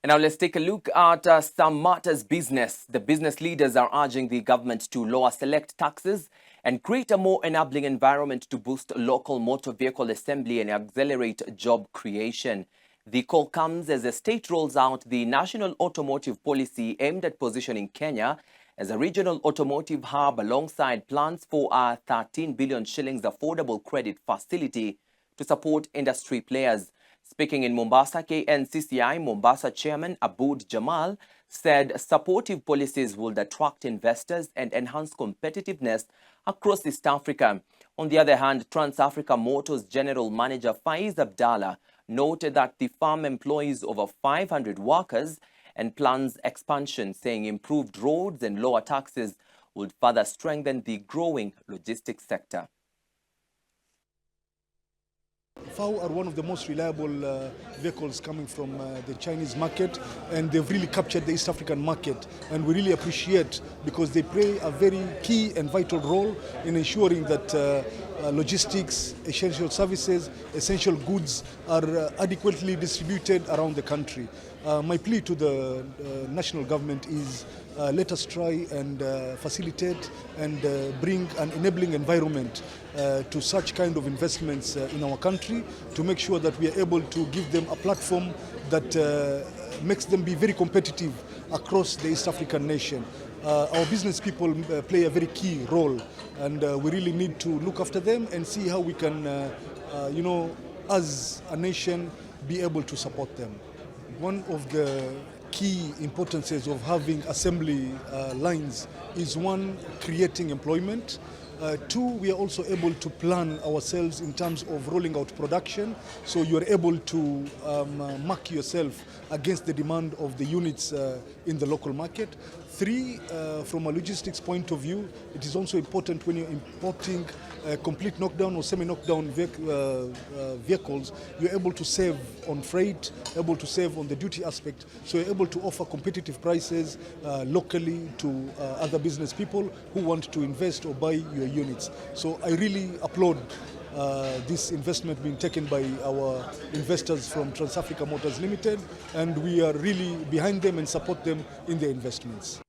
And now let's take a look at some matters business. The business leaders are urging the government to lower select taxes and create a more enabling environment to boost local motor vehicle assembly and accelerate job creation. The call comes as the state rolls out the national automotive policy aimed at positioning Kenya as a regional automotive hub alongside plans for a 13 billion shillings affordable credit facility to support industry players. Speaking in Mombasa, KNCCI Mombasa Chairman Abood Jamal said supportive policies would attract investors and enhance competitiveness across East Africa. On the other hand, Trans-Africa Motors General Manager Faiz Abdallah noted that the firm employs over 500 workers and plans expansion, saying improved roads and lower taxes would further strengthen the growing logistics sector. FAO are one of the most reliable vehicles coming from the Chinese market, and they've really captured the East African market, and we really appreciate because they play a very key and vital role in ensuring that logistics, essential services, essential goods are adequately distributed around the country. My plea to the national government is let us try and facilitate and bring an enabling environment to such kind of investments in our country to make sure that we are able to give them a platform that makes them be very competitive across the East African nation. Our business people play a very key role, and we really need to look after them and see how we can, as a nation, be able to support them. One of the key importances of having assembly lines is, one, creating employment. Two, we are also able to plan ourselves in terms of rolling out production, so you are able to mark yourself against the demand of the units in the local market. Three, from a logistics point of view, it is also important when you're importing complete knockdown or semi-knockdown vehicles, you're able to save on freight, able to save on the duty aspect, so you're able to offer competitive prices locally to other business people who want to invest or buy your units. So I really applaud this investment being taken by our investors from Trans-Africa Motors Limited, and we are really behind them and support them in their investments.